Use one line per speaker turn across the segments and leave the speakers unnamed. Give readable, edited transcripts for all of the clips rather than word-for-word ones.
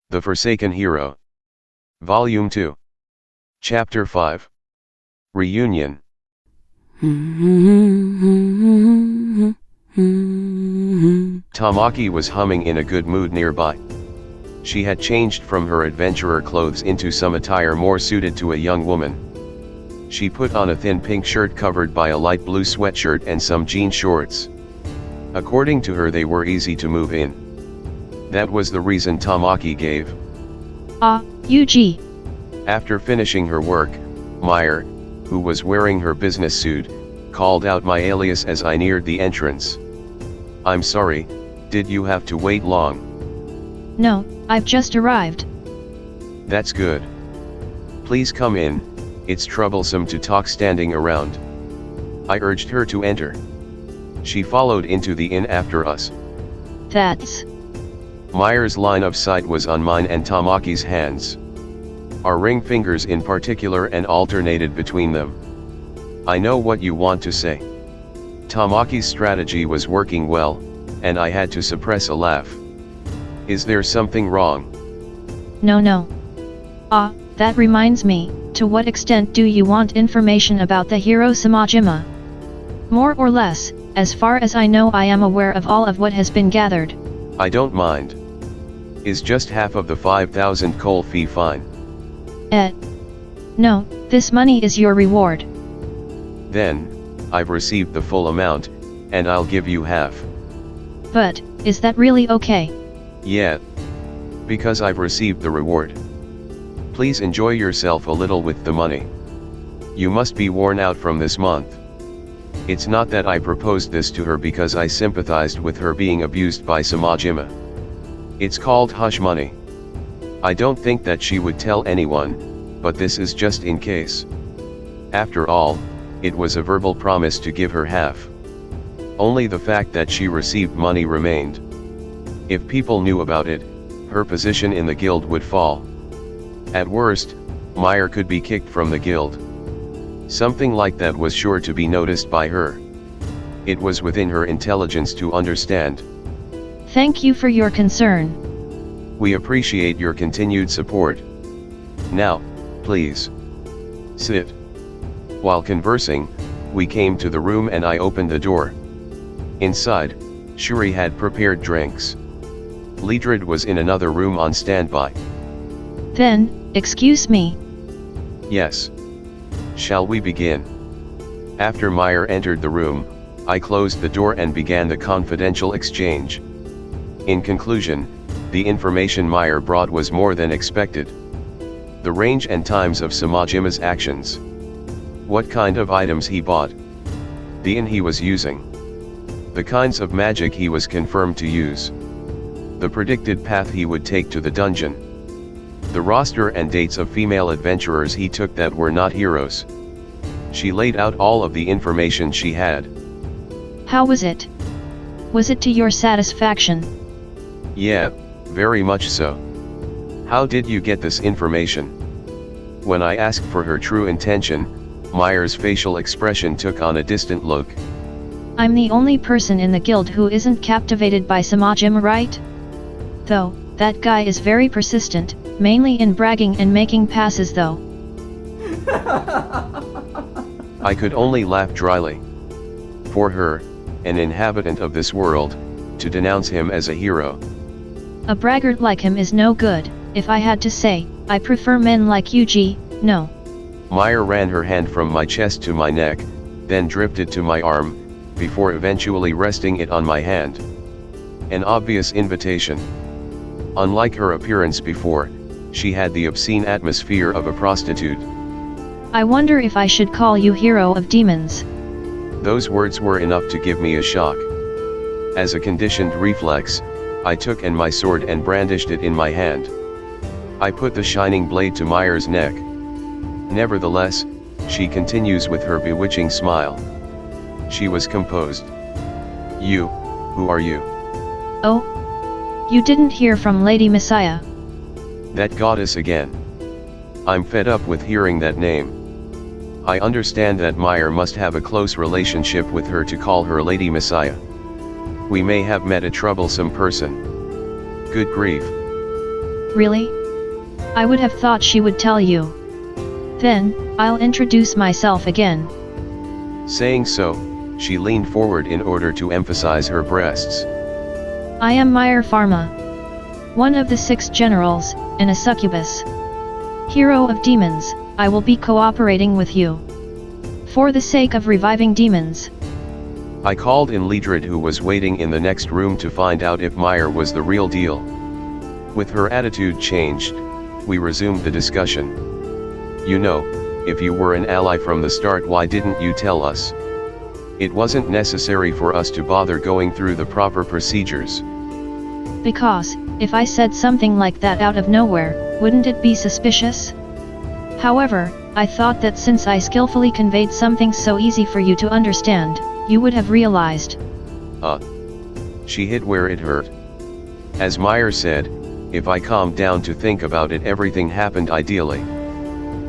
The Forsaken Hero. Volume 2. Chapter 5. Reunion. Tamaki was humming in a good mood nearby. She had changed from her adventurer clothes into some attire more suited to a young woman. She put on a thin pink shirt covered by a light blue sweatshirt and some jean shorts. According to her, they were easy to move in. That was the reason Tamaki gave.
Yuji.
After finishing her work, Meyer, who was wearing her business suit, called out my alias as I neared the entrance. "I'm sorry, did you have to wait long?"
No, I've just arrived.
"That's good. Please come in, it's troublesome to talk standing around." I urged her to enter. She followed into the inn after us.
That's...
Meyer's line of sight was on mine and Tamaki's hands. Our ring fingers in particular, and alternated between them. "I know what you want to say." Tamaki's strategy was working well, and I had to suppress a laugh. "Is there something wrong?"
No. That reminds me, to what extent do you want information about the hero Samajima? More or less, as far as I know, I am aware of all of what has been gathered.
"I don't mind. Is just half of the 5,000 coal fee fine?"
No, this money is your reward."
"Then, I've received the full amount, and I'll give you half."
But, is that really okay?
"Yeah. Because I've received the reward. Please enjoy yourself a little with the money. You must be worn out from this month." It's not that I proposed this to her because I sympathized with her being abused by Samajima. It's called hush money. I don't think that she would tell anyone, but this is just in case. After all, it was a verbal promise to give her half. Only the fact that she received money remained. If people knew about it, her position in the guild would fall. At worst, Meyer could be kicked from the guild. Something like that was sure to be noticed by her. It was within her intelligence to understand.
Thank you for your concern.
We appreciate your continued support. Now, please sit. While conversing, we came to the room and I opened the door. Inside, Shuri had prepared drinks. Leedred was in another room on standby.
Then, excuse me.
Yes. Shall we begin? After Meyer entered the room, I closed the door and began the confidential exchange. In conclusion, the information Meyer brought was more than expected. The range and times of Samajima's actions. What kind of items he bought. The inn he was using. The kinds of magic he was confirmed to use. The predicted path he would take to the dungeon. The roster and dates of female adventurers he took that were not heroes. She laid out all of the information she had.
How was it? Was it to your satisfaction?
Yeah, very much so. How did you get this information? When I asked for her true intention, Meyer's facial expression took on a distant look.
I'm the only person in the guild who isn't captivated by Samajima, right? Though, that guy is very persistent, mainly in bragging and making passes though.
I could only laugh dryly. For her, an inhabitant of this world, to denounce him as a hero.
A braggart like him is no good. If I had to say, I prefer men like Yuji, no.
Meyer ran her hand from my chest to my neck, then drifted to my arm, before eventually resting it on my hand. An obvious invitation. Unlike her appearance before, she had the obscene atmosphere of a prostitute.
I wonder if I should call you hero of demons.
Those words were enough to give me a shock. As a conditioned reflex, I took my sword and brandished it in my hand. I put the shining blade to Meyer's neck. Nevertheless, she continues with her bewitching smile. She was composed. "You, who are you?"
Oh? You didn't hear from Lady Messiah?
That goddess again. I'm fed up with hearing that name. I understand that Meyer must have a close relationship with her to call her Lady Messiah. We may have met a troublesome person. Good grief.
Really? I would have thought she would tell you. Then, I'll introduce myself again.
Saying so, she leaned forward in order to emphasize her breasts.
I am Meyer Pharma. One of the 6 generals, and a succubus. Hero of demons, I will be cooperating with you. For the sake of reviving demons.
I called in Liedred, who was waiting in the next room, to find out if Meyer was the real deal. With her attitude changed, we resumed the discussion. You know, if you were an ally from the start, why didn't you tell us? It wasn't necessary for us to bother going through the proper procedures.
Because, if I said something like that out of nowhere, wouldn't it be suspicious? However, I thought that since I skillfully conveyed something so easy for you to understand, you would have realized.
She hit where it hurt. As Meyer said, if I calmed down to think about it, everything happened ideally.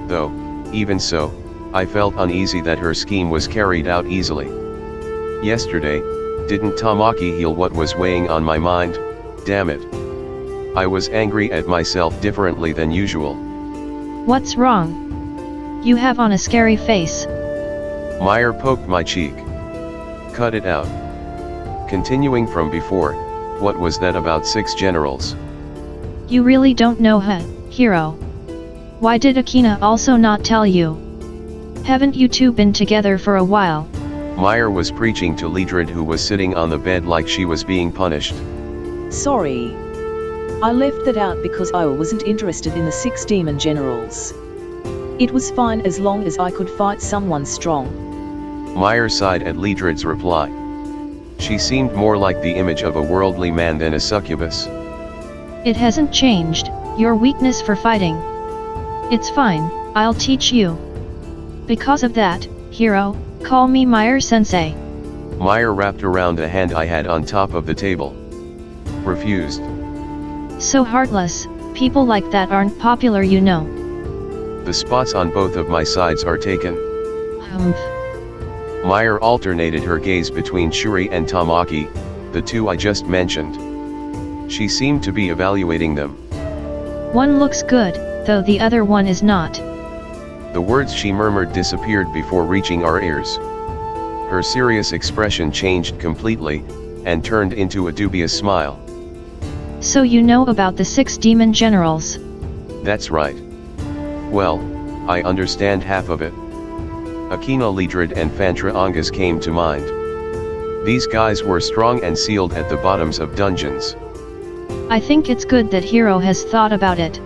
Though, even so, I felt uneasy that her scheme was carried out easily. Yesterday, didn't Tamaki heal what was weighing on my mind? Damn it. I was angry at myself differently than usual.
What's wrong? You have on a scary face.
Meyer poked my cheek. Cut it out. Continuing from before, what was that about 6 generals?
You really don't know her, hero. Why did Akina also not tell you? Haven't you two been together for a while?
Meyer was preaching to Liedred, who was sitting on the bed like she was being punished.
Sorry. I left that out because I wasn't interested in the 6 demon generals. It was fine as long as I could fight someone strong.
Meyer sighed at Liedred's reply. She seemed more like the image of a worldly man than a succubus.
It hasn't changed, your weakness for fighting. It's fine, I'll teach you. Because of that, hero, call me Meyer-sensei.
Meyer wrapped around a hand I had on top of the table. Refused.
So heartless, people like that aren't popular, you know.
The spots on both of my sides are taken.
Humph.
Meyer alternated her gaze between Shuri and Tamaki, the 2 I just mentioned. She seemed to be evaluating them.
One looks good, though the other one is not.
The words she murmured disappeared before reaching our ears. Her serious expression changed completely, and turned into a dubious smile.
So you know about the 6 demon generals?
That's right. Well, I understand half of it. Akina, Liedred and Fantra Angas came to mind. These guys were strong and sealed at the bottoms of dungeons.
I think it's good that Hero has thought about it.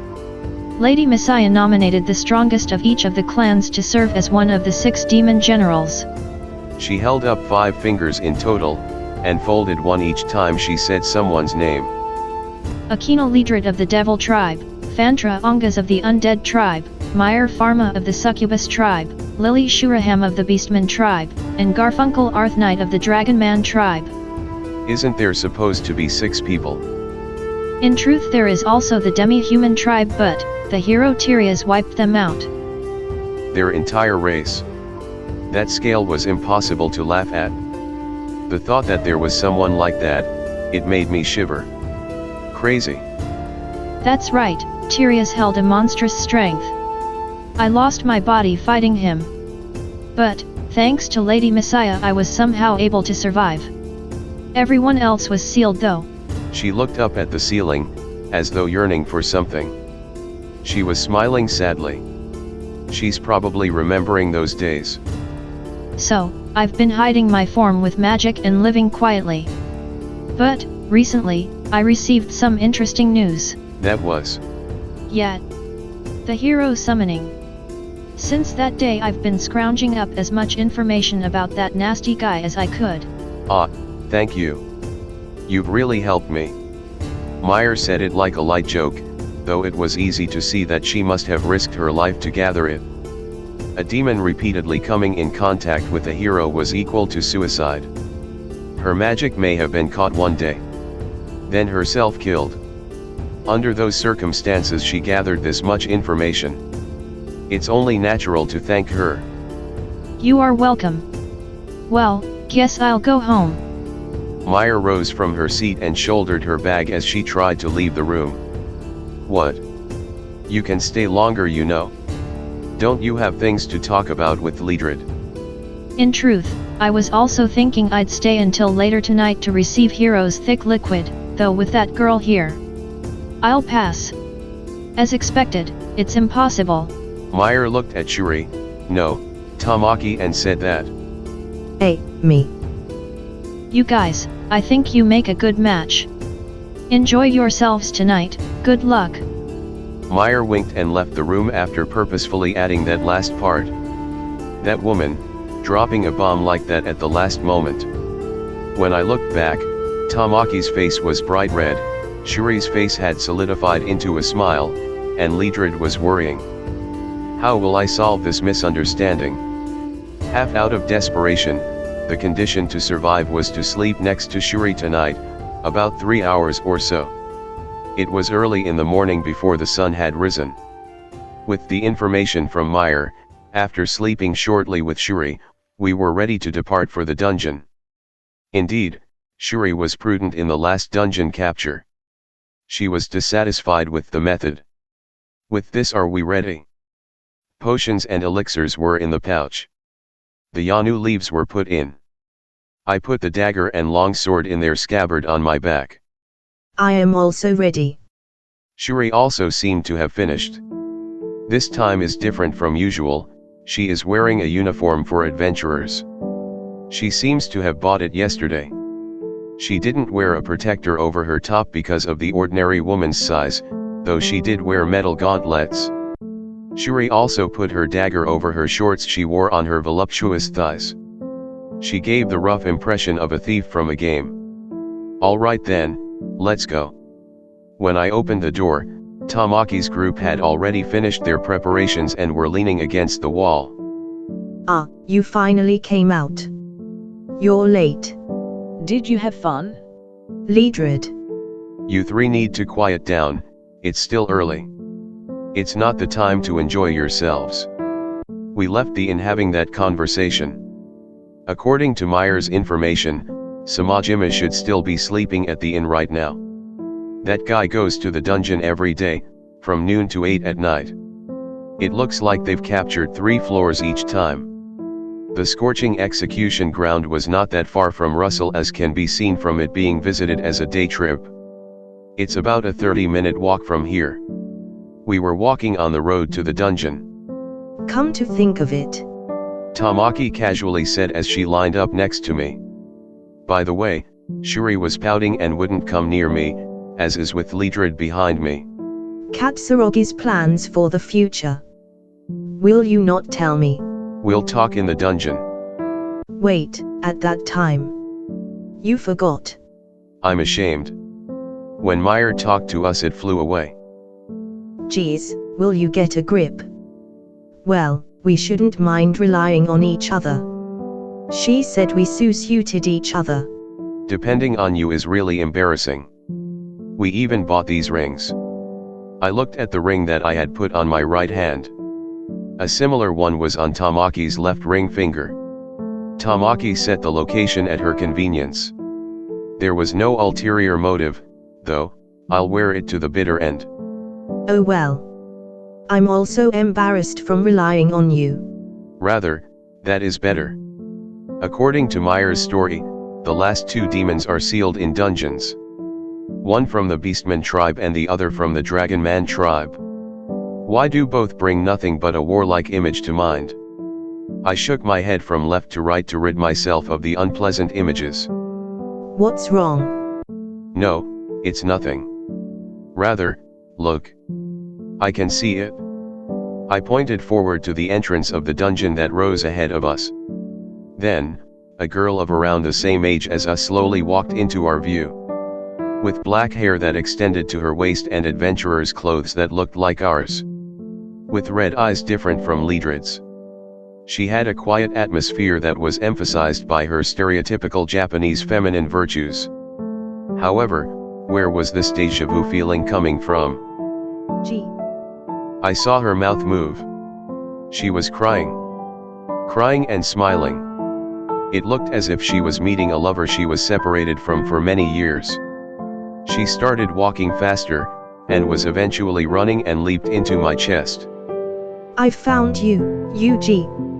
Lady Messiah nominated the strongest of each of the clans to serve as one of the 6 demon generals.
She held up 5 fingers in total, and folded one each time she said someone's name.
Akina Liedred of the Devil Tribe, Fantra Angas of the Undead Tribe, Meyer Pharma of the Succubus Tribe, Lily Shuraham of the Beastman Tribe, and Garfunkel Arthknight of the Dragonman Tribe.
Isn't there supposed to be 6 people?
In truth, there is also the demi-human tribe, but the hero Tyrius wiped them out.
Their entire race. That scale was impossible to laugh at. The thought that there was someone like that, it made me shiver. Crazy.
That's right, Tyrius held a monstrous strength. I lost my body fighting him. But, thanks to Lady Messiah, I was somehow able to survive. Everyone else was sealed though.
She looked up at the ceiling, as though yearning for something. She was smiling sadly. She's probably remembering those days.
So, I've been hiding my form with magic and living quietly. But, recently, I received some interesting news.
That was.
Yeah. The hero summoning. Since that day I've been scrounging up as much information about that nasty guy as I could.
Ah, thank you. You've really helped me. Meyer said it like a light joke, though it was easy to see that she must have risked her life to gather it. A demon repeatedly coming in contact with a hero was equal to suicide. Her magic may have been caught one day, then herself killed. Under those circumstances she gathered this much information. It's only natural to thank her.
You are welcome. Well, guess I'll go home.
Meyer rose from her seat and shouldered her bag as she tried to leave the room. What? You can stay longer, you know? Don't you have things to talk about with Liedred?
In truth, I was also thinking I'd stay until later tonight to receive Hero's thick liquid, though with that girl here, I'll pass. As expected, it's impossible.
Meyer looked at Shuri, no, Tamaki, and said that.
Hey, me.
You guys, I think you make a good match. Enjoy yourselves tonight, good luck.
Meyer winked and left the room after purposefully adding that last part. That woman, dropping a bomb like that at the last moment. When I looked back, Tamaki's face was bright red, Shuri's face had solidified into a smile, and Liedred was worrying. How will I solve this misunderstanding? Half out of desperation, the condition to survive was to sleep next to Shuri tonight, about 3 hours or so. It was early in the morning before the sun had risen. With the information from Meyer, after sleeping shortly with Shuri, we were ready to depart for the dungeon. Indeed, Shuri was prudent in the last dungeon capture. She was dissatisfied with the method. With this, are we ready? Potions and elixirs were in the pouch. The Yanu leaves were put in. I put the dagger and long sword in their scabbard on my back.
I am also ready.
Shuri also seemed to have finished. This time is different from usual, she is wearing a uniform for adventurers. She seems to have bought it yesterday. She didn't wear a protector over her top because of the ordinary woman's size, though she did wear metal gauntlets. Shuri also put her dagger over her shorts she wore on her voluptuous thighs. She gave the rough impression of a thief from a game. All right then, let's go. When I opened the door, Tamaki's group had already finished their preparations and were leaning against the wall.
Ah, you finally came out. You're late.
Did you have fun?
Liedred.
You three need to quiet down, it's still early. It's not the time to enjoy yourselves. We left the inn having that conversation. According to Meyer's information, Samajima should still be sleeping at the inn right now. That guy goes to the dungeon every day, from noon to 8 at night. It looks like they've captured 3 floors each time. The scorching execution ground was not that far from Russell, as can be seen from it being visited as a day trip. It's about a 30-minute walk from here. We were walking on the road to the dungeon.
Come to think of it.
Tamaki casually said as she lined up next to me. By the way, Shuri was pouting and wouldn't come near me, as is with Liedred behind me.
Katsurogi's plans for the future. Will you not tell me?
We'll talk in the dungeon.
Wait, at that time. You forgot.
I'm ashamed. When Meyer talked to us, it flew away.
Geez, will you get a grip? Well, we shouldn't mind relying on each other. She said we suited each other.
Depending on you is really embarrassing. We even bought these rings. I looked at the ring that I had put on my right hand. A similar one was on Tamaki's left ring finger. Tamaki set the location at her convenience. There was no ulterior motive, though. I'll wear it to the bitter end.
Oh well. I'm also embarrassed from relying on you.
Rather, that is better. According to Meyer's story, the last 2 demons are sealed in dungeons. One from the Beastman tribe and the other from the Dragonman tribe. Why do both bring nothing but a warlike image to mind? I shook my head from left to right to rid myself of the unpleasant images.
What's wrong?
No, it's nothing. Rather, look. I can see it. I pointed forward to the entrance of the dungeon that rose ahead of us. Then, a girl of around the same age as us slowly walked into our view. With black hair that extended to her waist and adventurer's clothes that looked like ours. With red eyes different from Liedred's. She had a quiet atmosphere that was emphasized by her stereotypical Japanese feminine virtues. However, where was this deja vu feeling coming from?
Gee.
I saw her mouth move. She was crying. Crying and smiling. It looked as if she was meeting a lover she was separated from for many years. She started walking faster, and was eventually running and leaped into my chest.
I found you, Yuji.